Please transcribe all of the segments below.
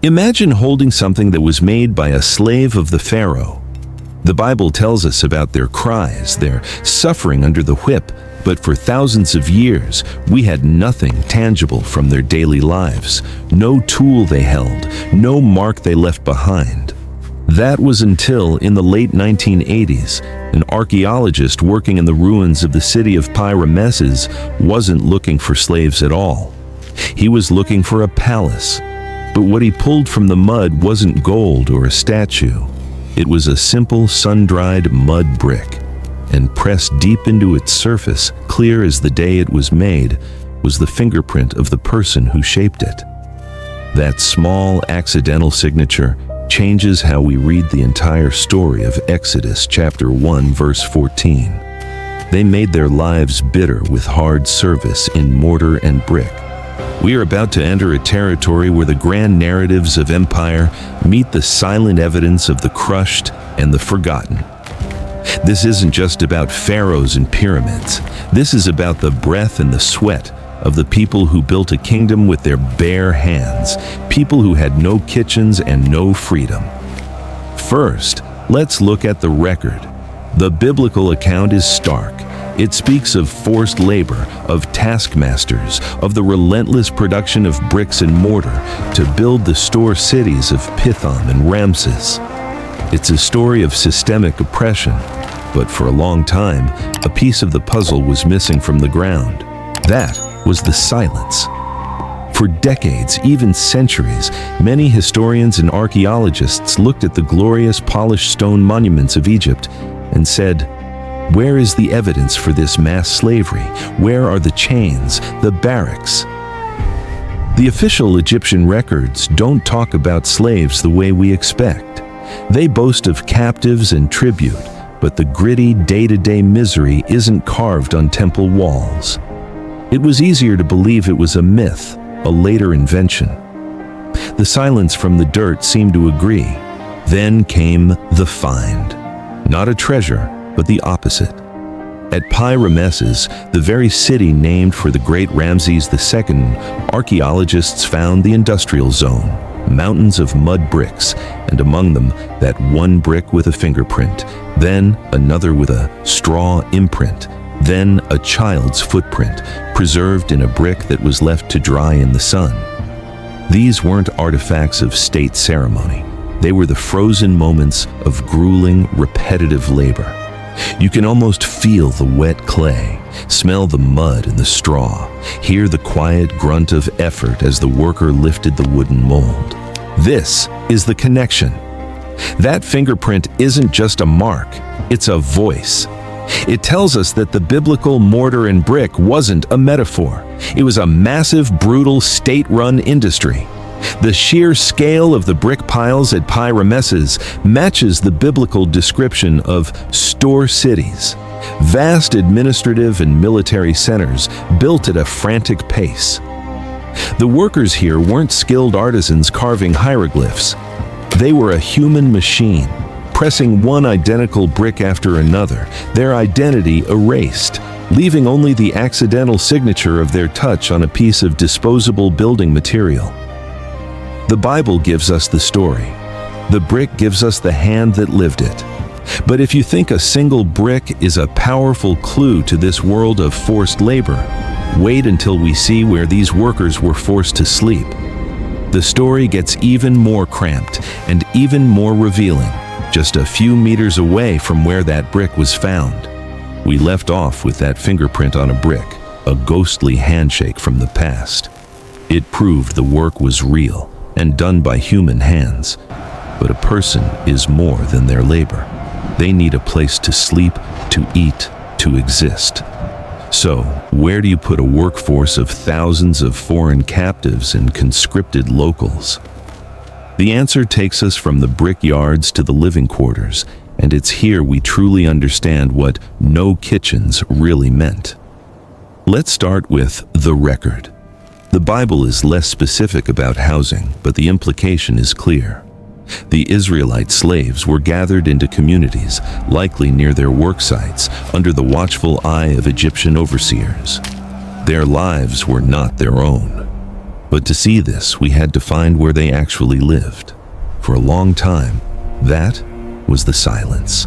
Imagine holding something that was made by a slave of the pharaoh. The Bible tells us about their cries, their suffering under the whip, but for thousands of years, we had nothing tangible from their daily lives, no tool they held, no mark they left behind. That was until, in the late 1980s, an archaeologist working in the ruins of the city of Pi-Ramesses wasn't looking for slaves at all. He was looking for a palace, but what he pulled from the mud wasn't gold or a statue. It was a simple sun-dried mud brick, and pressed deep into its surface, clear as the day it was made, was the fingerprint of the person who shaped it. That small accidental signature changes how we read the entire story of Exodus chapter 1 verse 14. They made their lives bitter with hard service in mortar and brick. We are about to enter a territory where the grand narratives of empire meet the silent evidence of the crushed and the forgotten. This isn't just about pharaohs and pyramids. This is about the breath and the sweat of the people who built a kingdom with their bare hands, people who had no kitchens and no freedom. First, let's look at the record. The biblical account is stark. It speaks of forced labor, of taskmasters, of the relentless production of bricks and mortar to build the store cities of Pithom and Ramses. It's a story of systemic oppression, but for a long time, a piece of the puzzle was missing from the ground. That was the silence. For decades, even centuries, many historians and archaeologists looked at the glorious polished stone monuments of Egypt and said, "Where is the evidence for this mass slavery? Where are the chains, the barracks?" The official Egyptian records don't talk about slaves the way we expect. They boast of captives and tribute, but the gritty day-to-day misery isn't carved on temple walls. It was easier to believe it was a myth, a later invention. The silence from the dirt seemed to agree. Then came the find. Not a treasure, but the opposite. At Pi-Ramesses, the very city named for the great Ramses II, archaeologists found the industrial zone, mountains of mud bricks, and among them that one brick with a fingerprint, then another with a straw imprint, then a child's footprint, preserved in a brick that was left to dry in the sun. These weren't artifacts of state ceremony. They were the frozen moments of grueling, repetitive labor. You can almost feel the wet clay, smell the mud and the straw, hear the quiet grunt of effort as the worker lifted the wooden mold. This is the connection. That fingerprint isn't just a mark, it's a voice. It tells us that the biblical mortar and brick wasn't a metaphor. It was a massive, brutal, state-run industry. The sheer scale of the brick piles at Pi-Ramesses matches the biblical description of store cities, vast administrative and military centers built at a frantic pace. The workers here weren't skilled artisans carving hieroglyphs. They were a human machine, pressing one identical brick after another, their identity erased, leaving only the accidental signature of their touch on a piece of disposable building material. The Bible gives us the story. The brick gives us the hand that lived it. But if you think a single brick is a powerful clue to this world of forced labor, wait until we see where these workers were forced to sleep. The story gets even more cramped and even more revealing, just a few meters away from where that brick was found. We left off with that fingerprint on a brick, a ghostly handshake from the past. It proved the work was real and done by human hands. But a person is more than their labor. They need a place to sleep, to eat, to exist. So, where do you put a workforce of thousands of foreign captives and conscripted locals? The answer takes us from the brick yards to the living quarters, and it's here we truly understand what no kitchens really meant. Let's start with the record. The Bible is less specific about housing, but the implication is clear. The Israelite slaves were gathered into communities, likely near their work sites, under the watchful eye of Egyptian overseers. Their lives were not their own. But to see this, we had to find where they actually lived. For a long time, that was the silence.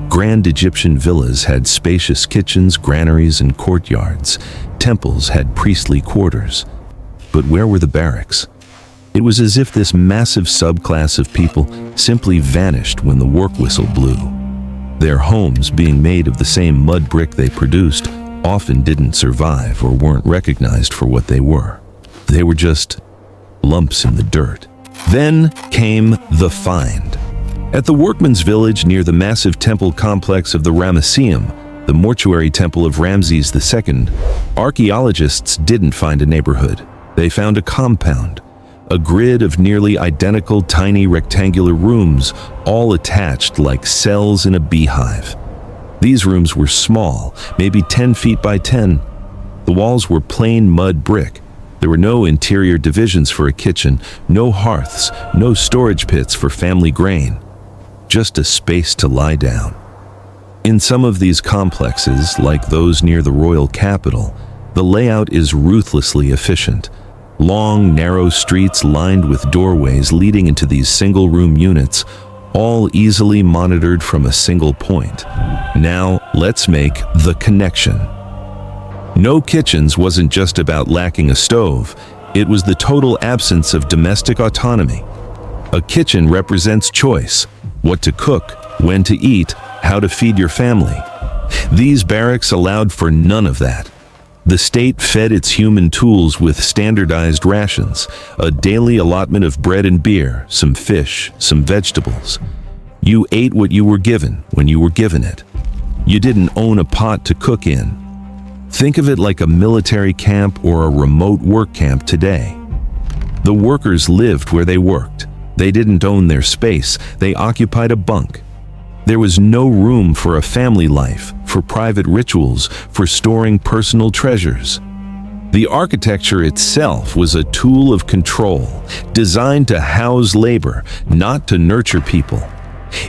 Grand Egyptian villas had spacious kitchens, granaries, and courtyards. Temples had priestly quarters. But where were the barracks? It was as if this massive subclass of people simply vanished when the work whistle blew. Their homes, being made of the same mud brick they produced, often didn't survive or weren't recognized for what they were. They were just lumps in the dirt. Then came the find. At the workman's village near the massive temple complex of the Ramesseum, the mortuary temple of Ramses II, archaeologists didn't find a neighborhood. They found a compound, a grid of nearly identical tiny rectangular rooms, all attached like cells in a beehive. These rooms were small, maybe 10 feet by 10. The walls were plain mud brick. There were no interior divisions for a kitchen, no hearths, no storage pits for family grain. Just a space to lie down. In some of these complexes, like those near the royal capital, the layout is ruthlessly efficient. Long, narrow streets lined with doorways leading into these single-room units, all easily monitored from a single point. Now, let's make the connection. No kitchens wasn't just about lacking a stove, it was the total absence of domestic autonomy. A kitchen represents choice: what to cook, when to eat, how to feed your family. These barracks allowed for none of that. The state fed its human tools with standardized rations, a daily allotment of bread and beer, some fish, some vegetables. You ate what you were given when you were given it. You didn't own a pot to cook in. Think of it like a military camp or a remote work camp today. The workers lived where they worked. They didn't own their space, they occupied a bunk. There was no room for a family life, for private rituals, for storing personal treasures. The architecture itself was a tool of control, designed to house labor, not to nurture people.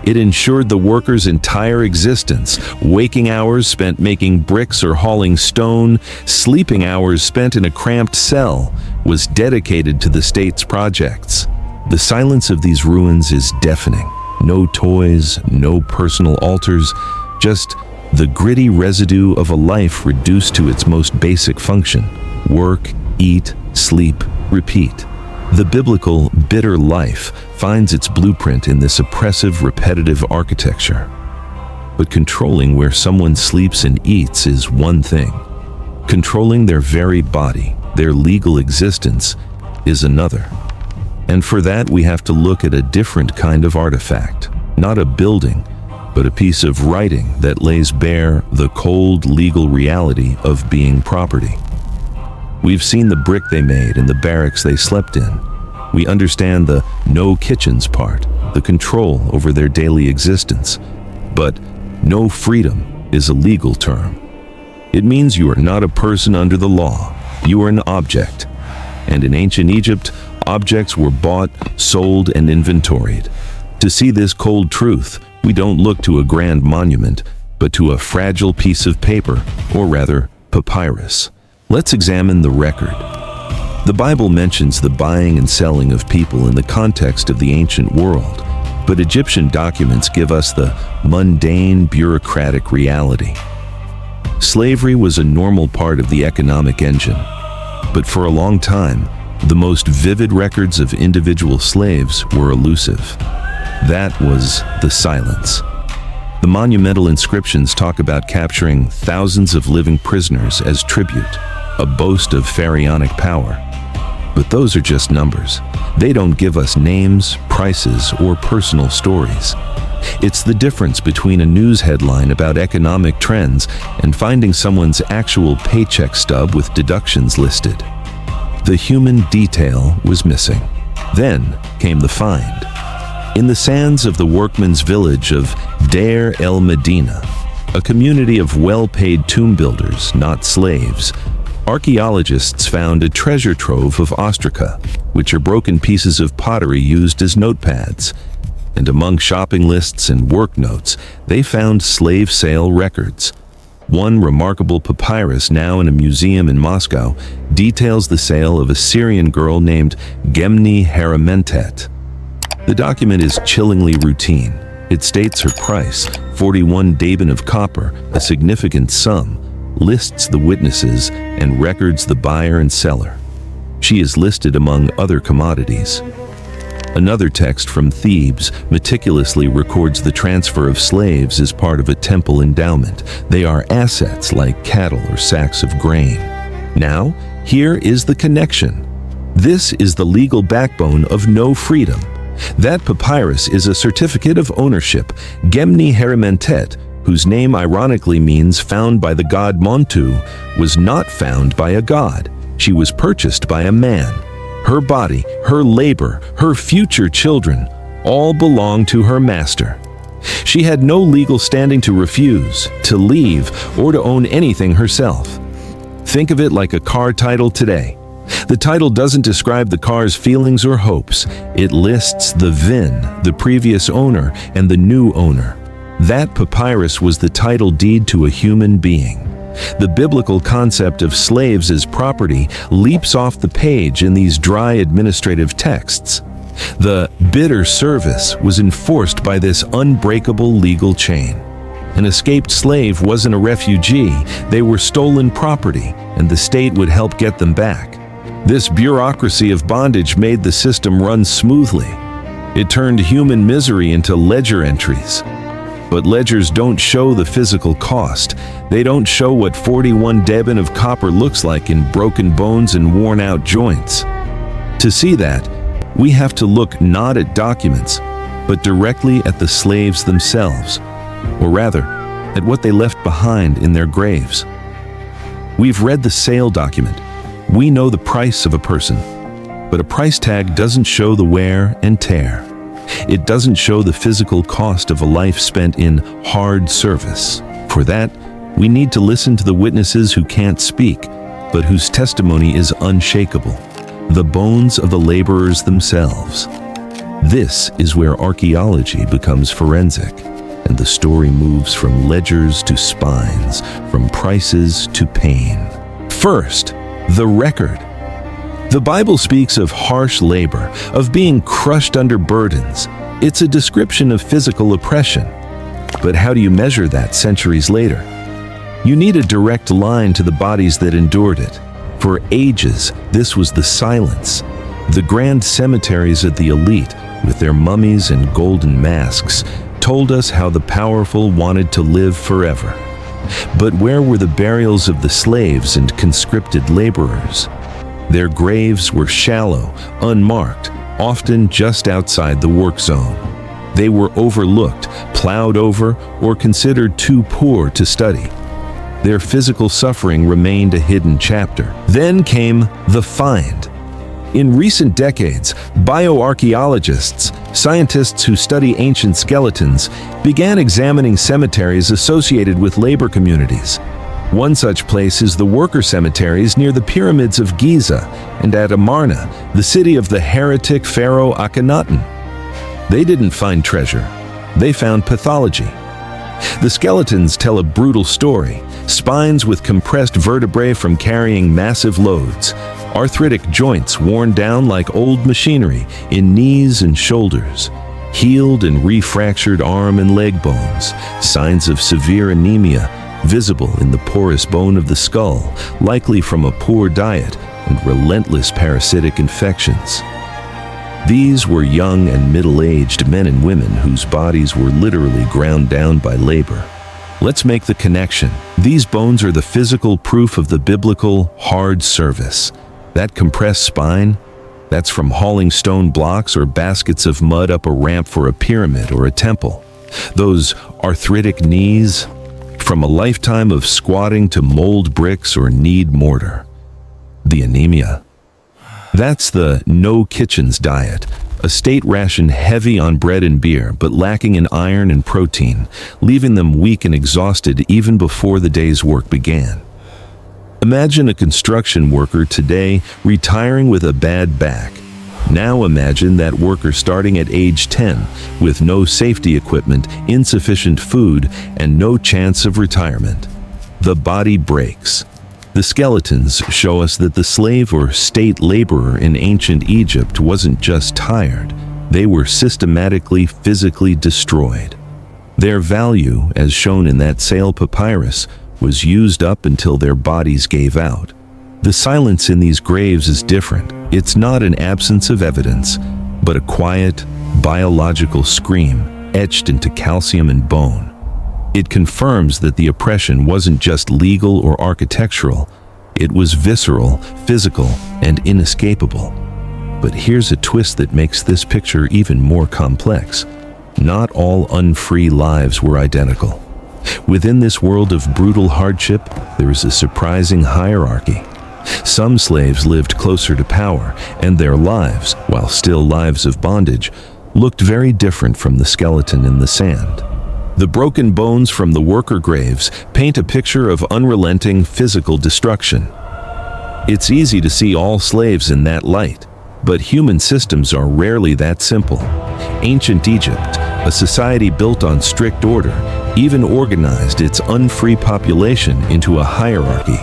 It ensured the workers' entire existence: waking hours spent making bricks or hauling stone, sleeping hours spent in a cramped cell, was dedicated to the state's projects. The silence of these ruins is deafening. No toys, no personal altars, just the gritty residue of a life reduced to its most basic function: work, eat, sleep, repeat. The biblical, bitter life finds its blueprint in this oppressive, repetitive architecture. But controlling where someone sleeps and eats is one thing. Controlling their very body, their legal existence, is another. And for that, we have to look at a different kind of artifact. Not a building, but a piece of writing that lays bare the cold, legal reality of being property. We've seen the brick they made and the barracks they slept in. We understand the no kitchens part, the control over their daily existence. But no freedom is a legal term. It means you are not a person under the law. You are an object. And in ancient Egypt, objects were bought, sold, and inventoried. To see this cold truth, we don't look to a grand monument, but to a fragile piece of paper, or rather, papyrus. Let's examine the record. The Bible mentions the buying and selling of people in the context of the ancient world, but Egyptian documents give us the mundane, bureaucratic reality. Slavery was a normal part of the economic engine, but for a long time, the most vivid records of individual slaves were elusive. That was the silence. The monumental inscriptions talk about capturing thousands of living prisoners as tribute, a boast of pharaonic power. But those are just numbers. They don't give us names, prices, or personal stories. It's the difference between a news headline about economic trends and finding someone's actual paycheck stub with deductions listed. The human detail was missing. Then came the find. In the sands of the workman's village of Deir el-Medina, a community of well-paid tomb builders, not slaves, archaeologists found a treasure trove of ostraca, which are broken pieces of pottery used as notepads. And among shopping lists and work notes, they found slave sale records. One remarkable papyrus, now in a museum in Moscow, details the sale of a Syrian girl named Pi-Ramesses. The document is chillingly routine. It states her price, 41 daben of copper, a significant sum, lists the witnesses, and records the buyer and seller. She is listed among other commodities. Another text from Thebes meticulously records the transfer of slaves as part of a temple endowment. They are assets like cattle or sacks of grain. Now, here is the connection. This is the legal backbone of no freedom. That papyrus is a certificate of ownership, Gemni Herimentet, whose name ironically means found by the god Montu, was not found by a god. She was purchased by a man. Her body, her labor, her future children, all belong to her master. She had no legal standing to refuse, to leave, or to own anything herself. Think of it like a car title today. The title doesn't describe the car's feelings or hopes. It lists the VIN, the previous owner, and the new owner. That papyrus was the title deed to a human being. The biblical concept of slaves as property leaps off the page in these dry administrative texts. The bitter service was enforced by this unbreakable legal chain. An escaped slave wasn't a refugee, they were stolen property, and the state would help get them back. This bureaucracy of bondage made the system run smoothly. It turned human misery into ledger entries. But ledgers don't show the physical cost. They don't show what 41 daben of copper looks like in broken bones and worn-out joints. To see that, we have to look not at documents, but directly at the slaves themselves, or rather, at what they left behind in their graves. We've read the sale document. We know the price of a person, but a price tag doesn't show the wear and tear. It doesn't show the physical cost of a life spent in hard service. For that, we need to listen to the witnesses who can't speak, but whose testimony is unshakable, the bones of the laborers themselves. This is where archaeology becomes forensic, and the story moves from ledgers to spines, from prices to pain. First, the record. The Bible speaks of harsh labor, of being crushed under burdens. It's a description of physical oppression. But how do you measure that centuries later? You need a direct line to the bodies that endured it. For ages, this was the silence. The grand cemeteries of the elite, with their mummies and golden masks, told us how the powerful wanted to live forever. But where were the burials of the slaves and conscripted laborers? Their graves were shallow, unmarked, often just outside the work zone. They were overlooked, plowed over, or considered too poor to study. Their physical suffering remained a hidden chapter. Then came the find. In recent decades, bioarchaeologists, scientists who study ancient skeletons, began examining cemeteries associated with labor communities. One such place is the worker cemeteries near the pyramids of Giza and at Amarna, the city of the heretic pharaoh Akhenaten. They didn't find treasure. They found pathology. The skeletons tell a brutal story: spines with compressed vertebrae from carrying massive loads, arthritic joints worn down like old machinery in knees and shoulders, healed and refractured arm and leg bones, signs of severe anemia visible in the porous bone of the skull, likely from a poor diet and relentless parasitic infections. These were young and middle-aged men and women whose bodies were literally ground down by labor. Let's make the connection. These bones are the physical proof of the biblical hard service. That compressed spine, that's from hauling stone blocks or baskets of mud up a ramp for a pyramid or a temple. Those arthritic knees, from a lifetime of squatting to mold bricks or knead mortar. The anemia. That's the no kitchens diet, a state ration heavy on bread and beer but lacking in iron and protein, leaving them weak and exhausted even before the day's work began. Imagine a construction worker today retiring with a bad back. Now imagine that worker starting at age 10 with no safety equipment, insufficient food, and no chance of retirement. The body breaks. The skeletons show us that the slave or state laborer in ancient Egypt wasn't just tired, they were systematically, physically destroyed. Their value, as shown in that Sale papyrus, was used up until their bodies gave out. The silence in these graves is different. It's not an absence of evidence, but a quiet, biological scream etched into calcium and bone. It confirms that the oppression wasn't just legal or architectural, it was visceral, physical, and inescapable. But here's a twist that makes this picture even more complex. Not all unfree lives were identical. Within this world of brutal hardship, there is a surprising hierarchy. Some slaves lived closer to power, and their lives, while still lives of bondage, looked very different from the skeleton in the sand. The broken bones from the worker graves paint a picture of unrelenting physical destruction. It's easy to see all slaves in that light, but human systems are rarely that simple. Ancient Egypt, a society built on strict order, even organized its unfree population into a hierarchy.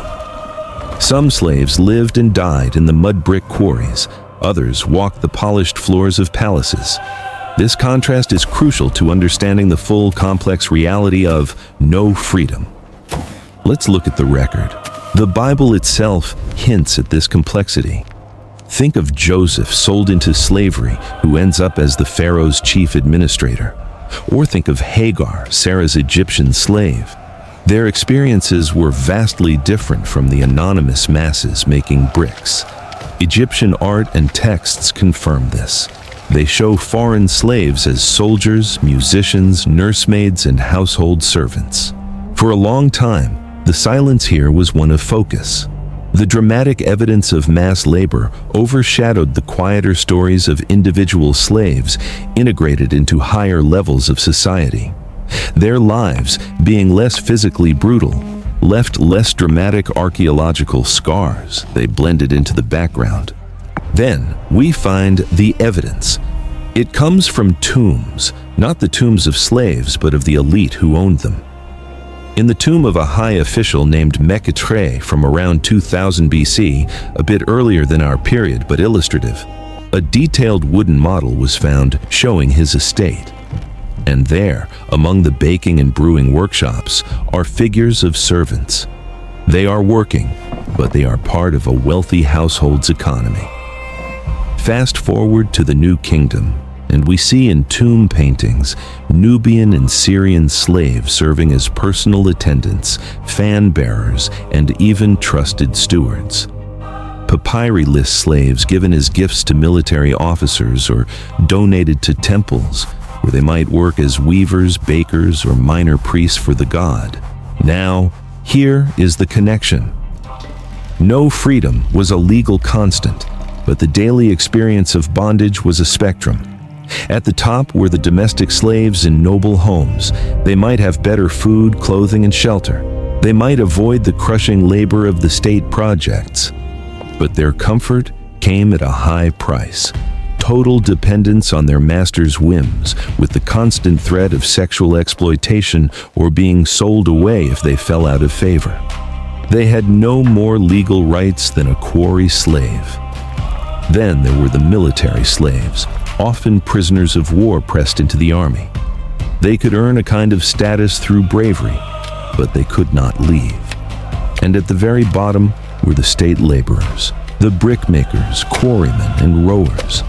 Some slaves lived and died in the mud brick quarries, others walked the polished floors of palaces. This contrast is crucial to understanding the full, complex reality of no freedom. Let's look at the record. The Bible itself hints at this complexity. Think of Joseph sold into slavery, who ends up as the Pharaoh's chief administrator. Or think of Hagar, Sarah's Egyptian slave. Their experiences were vastly different from the anonymous masses making bricks. Egyptian art and texts confirm this. They show foreign slaves as soldiers, musicians, nursemaids, and household servants. For a long time, the silence here was one of focus. The dramatic evidence of mass labor overshadowed the quieter stories of individual slaves integrated into higher levels of society. Their lives, being less physically brutal, left less dramatic archaeological scars. They blended into the background. Then we find the evidence. It comes from tombs, not the tombs of slaves, but of the elite who owned them. In the tomb of a high official named Meketre from around 2000 BC, a bit earlier than our period but illustrative, a detailed wooden model was found showing his estate. And there, among the baking and brewing workshops, are figures of servants. They are working, but they are part of a wealthy household's economy. Fast forward to the New Kingdom, and we see in tomb paintings Nubian and Syrian slaves serving as personal attendants, fan bearers, and even trusted stewards. Papyri list slaves given as gifts to military officers or donated to temples, where they might work as weavers, bakers, or minor priests for the god. Now, here is the connection. No freedom was a legal constant, but the daily experience of bondage was a spectrum. At the top were the domestic slaves in noble homes. They might have better food, clothing, and shelter. They might avoid the crushing labor of the state projects. But their comfort came at a high price. Total dependence on their master's whims, with the constant threat of sexual exploitation or being sold away if they fell out of favor. They had no more legal rights than a quarry slave. Then there were the military slaves, often prisoners of war pressed into the army. They could earn a kind of status through bravery, but they could not leave. And at the very bottom were the state laborers, the brickmakers, quarrymen, and rowers.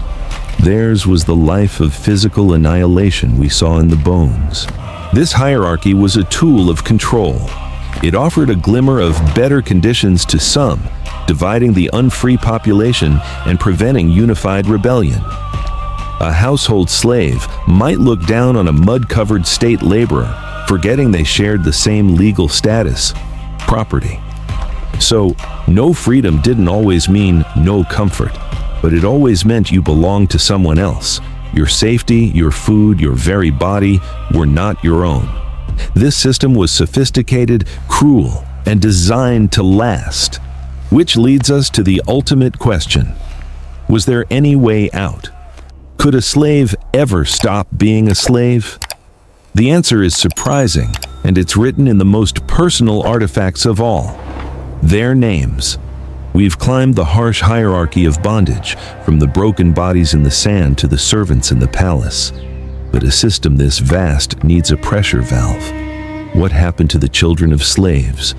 Theirs was the life of physical annihilation we saw in the bones. This hierarchy was a tool of control. It offered a glimmer of better conditions to some, dividing the unfree population and preventing unified rebellion. A household slave might look down on a mud-covered state laborer, forgetting they shared the same legal status, property. So, no freedom didn't always mean no comfort, but it always meant you belonged to someone else. Your safety, your food, your very body were not your own. This system was sophisticated, cruel, and designed to last. Which leads us to the ultimate question. Was there any way out? Could a slave ever stop being a slave? The answer is surprising, and it's written in the most personal artifacts of all, their names. We've climbed the harsh hierarchy of bondage, from the broken bodies in the sand to the servants in the palace. But a system this vast needs a pressure valve. What happened to the children of slaves?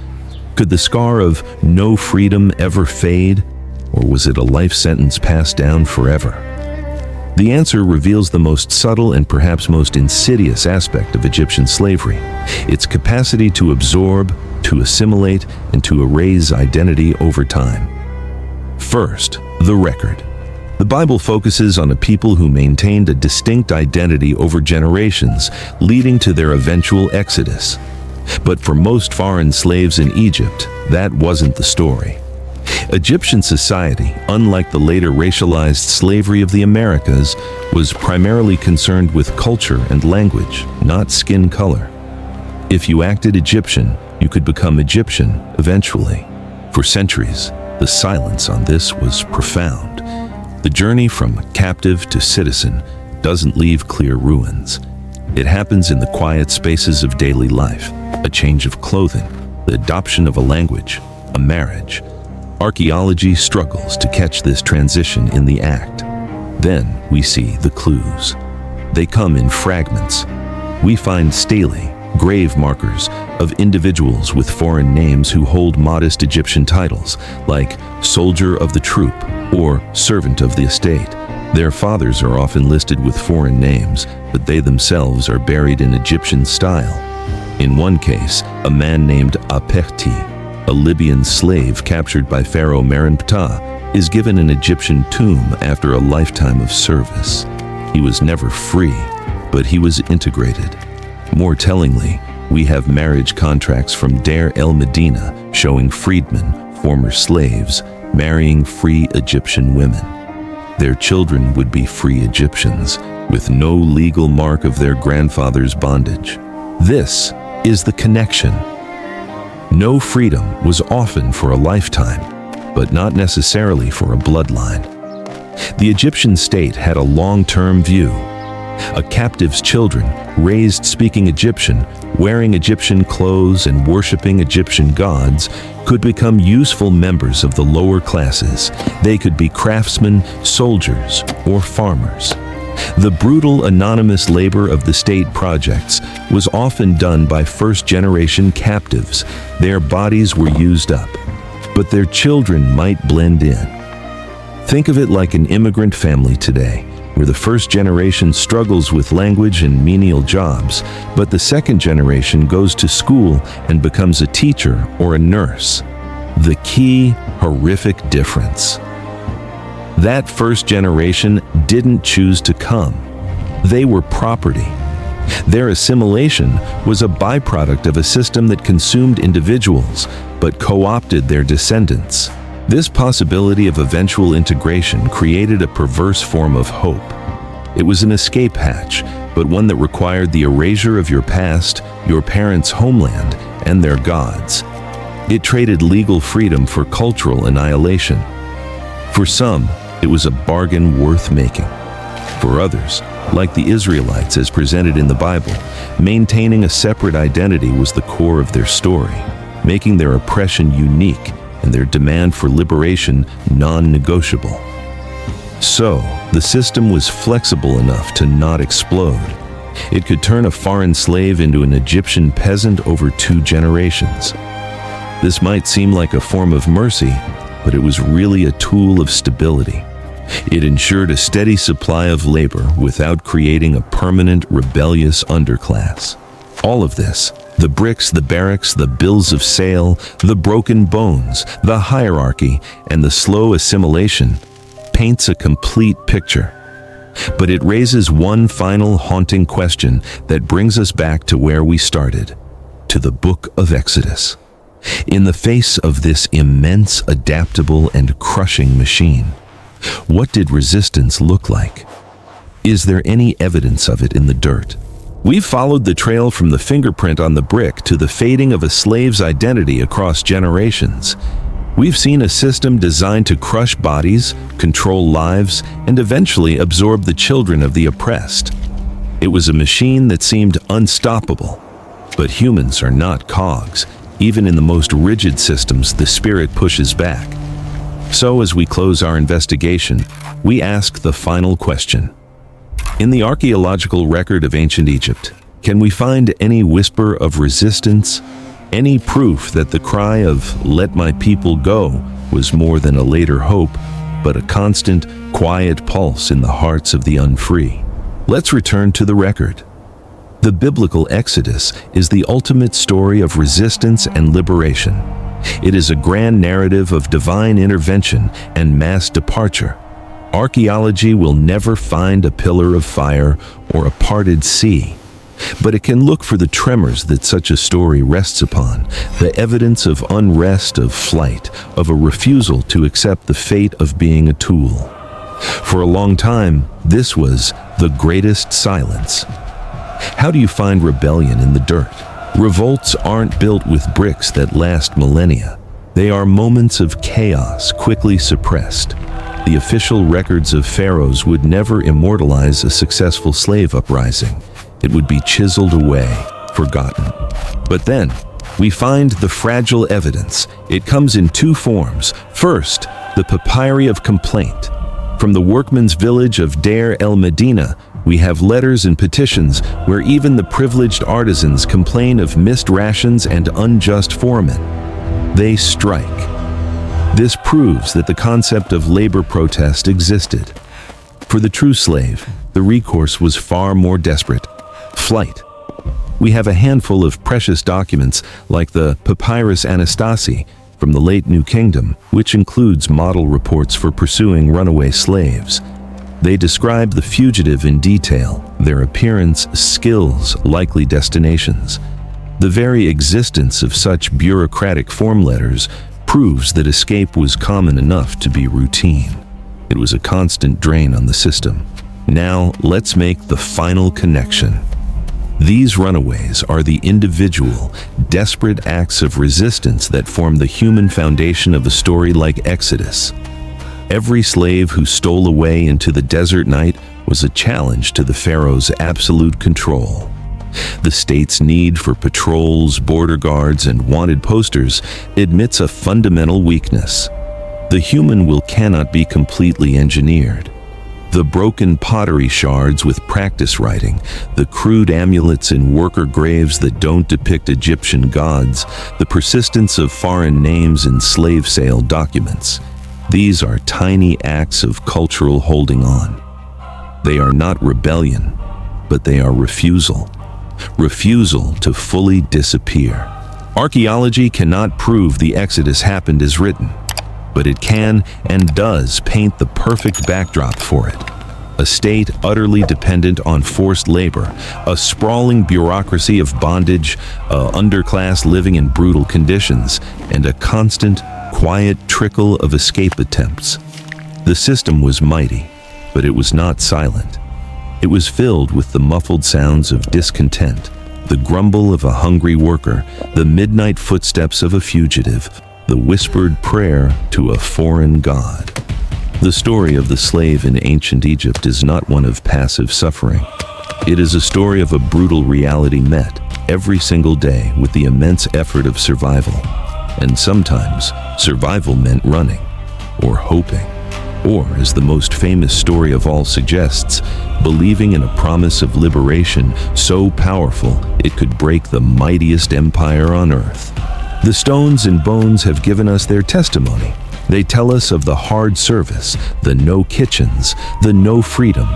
Could the scar of no freedom ever fade, or was it a life sentence passed down forever? The answer reveals the most subtle and perhaps most insidious aspect of Egyptian slavery, its capacity to absorb, to assimilate, and to erase identity over time. First, the record. The Bible focuses on a people who maintained a distinct identity over generations, leading to their eventual exodus. But for most foreign slaves in Egypt, that wasn't the story. Egyptian society, unlike the later racialized slavery of the Americas, was primarily concerned with culture and language, not skin color. If you acted Egyptian, you could become Egyptian eventually. For centuries, the silence on this was profound. The journey from captive to citizen doesn't leave clear ruins. It happens in the quiet spaces of daily life, a change of clothing, the adoption of a language, a marriage. Archaeology struggles to catch this transition in the act. Then we see the clues. They come in fragments. We find stelae, grave markers of individuals with foreign names who hold modest Egyptian titles, like soldier of the troop or servant of the estate. Their fathers are often listed with foreign names, but they themselves are buried in Egyptian style. In one case, a man named Apehti, a Libyan slave captured by Pharaoh Merenptah, is given an Egyptian tomb after a lifetime of service. He was never free, but he was integrated. More tellingly, we have marriage contracts from Deir el-Medina showing freedmen, former slaves, marrying free Egyptian women. Their children would be free Egyptians, with no legal mark of their grandfather's bondage. This is the connection. No freedom was often for a lifetime, but not necessarily for a bloodline. The Egyptian state had a long-term view. A captive's children, raised speaking Egyptian, wearing Egyptian clothes and worshiping Egyptian gods, could become useful members of the lower classes. They could be craftsmen, soldiers, or farmers. The brutal anonymous labor of the state projects was often done by first-generation captives. Their bodies were used up, but their children might blend in. Think of it like an immigrant family today, where the first generation struggles with language and menial jobs, but the second generation goes to school and becomes a teacher or a nurse. The key, horrific difference. That first generation didn't choose to come. They were property. Their assimilation was a byproduct of a system that consumed individuals, but co-opted their descendants. This possibility of eventual integration created a perverse form of hope. It was an escape hatch, but one that required the erasure of your past, your parents' homeland, and their gods. It traded legal freedom for cultural annihilation. For some, it was a bargain worth making. For others, like the Israelites as presented in the Bible, maintaining a separate identity was the core of their story, making their oppression unique and their demand for liberation non-negotiable. So, the system was flexible enough to not explode. It could turn a foreign slave into an Egyptian peasant over 2 generations. This might seem like a form of mercy, but it was really a tool of stability. It ensured a steady supply of labor without creating a permanent, rebellious underclass. All of this, the bricks, the barracks, the bills of sale, the broken bones, the hierarchy, and the slow assimilation, paints a complete picture. But it raises one final haunting question that brings us back to where we started, to the Book of Exodus. In the face of this immense, adaptable, and crushing machine, what did resistance look like? Is there any evidence of it in the dirt? We've followed the trail from the fingerprint on the brick to the fading of a slave's identity across generations. We've seen a system designed to crush bodies, control lives, and eventually absorb the children of the oppressed. It was a machine that seemed unstoppable. But humans are not cogs. Even in the most rigid systems, the spirit pushes back. So as we close our investigation, we ask the final question. In the archaeological record of ancient Egypt, can we find any whisper of resistance? Any proof that the cry of "Let my people go" was more than a later hope, but a constant, quiet pulse in the hearts of the unfree? Let's return to the record. The biblical Exodus is the ultimate story of resistance and liberation. It is a grand narrative of divine intervention and mass departure. Archaeology will never find a pillar of fire or a parted sea, but it can look for the tremors that such a story rests upon, the evidence of unrest, of flight, of a refusal to accept the fate of being a tool. For a long time, this was the greatest silence. How do you find rebellion in the dirt? Revolts aren't built with bricks that last millennia. They are moments of chaos quickly suppressed. The official records of pharaohs would never immortalize a successful slave uprising. It would be chiseled away, forgotten. But then, we find the fragile evidence. It comes in two forms. First, the papyri of complaint. From the workmen's village of Deir el-Medina, we have letters and petitions where even the privileged artisans complain of missed rations and unjust foremen. They strike. This proves that the concept of labor protest existed. For the true slave, the recourse was far more desperate: flight. We have a handful of precious documents like the Papyrus Anastasi from the late New Kingdom, which includes model reports for pursuing runaway slaves. They describe the fugitive in detail, their appearance, skills, likely destinations. The very existence of such bureaucratic form letters proves that escape was common enough to be routine. It was a constant drain on the system. Now, let's make the final connection. These runaways are the individual, desperate acts of resistance that form the human foundation of a story like Exodus. Every slave who stole away into the desert night was a challenge to the pharaoh's absolute control. The state's need for patrols, border guards, and wanted posters admits a fundamental weakness. The human will cannot be completely engineered. The broken pottery shards with practice writing, the crude amulets in worker graves that don't depict Egyptian gods, the persistence of foreign names in slave sale documents. These are tiny acts of cultural holding on. They are not rebellion, but they are refusal. Refusal to fully disappear. Archaeology cannot prove the Exodus happened as written, but it can and does paint the perfect backdrop for it. A state utterly dependent on forced labor, a sprawling bureaucracy of bondage, a underclass living in brutal conditions, and a constant, quiet trickle of escape attempts. The system was mighty, but it was not silent. It was filled with the muffled sounds of discontent, the grumble of a hungry worker, the midnight footsteps of a fugitive, the whispered prayer to a foreign god. The story of the slave in ancient Egypt is not one of passive suffering. It is a story of a brutal reality met every single day with the immense effort of survival. And sometimes, survival meant running, or hoping, or, as the most famous story of all suggests, believing in a promise of liberation so powerful it could break the mightiest empire on earth. The stones and bones have given us their testimony. They tell us of the hard service, the no kitchens, the no freedom.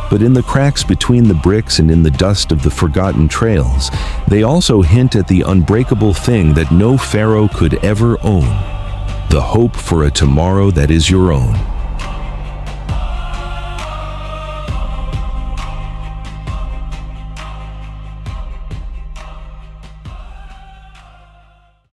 But in the cracks between the bricks and in the dust of the forgotten trails, they also hint at the unbreakable thing that no pharaoh could ever own: the hope for a tomorrow that is your own.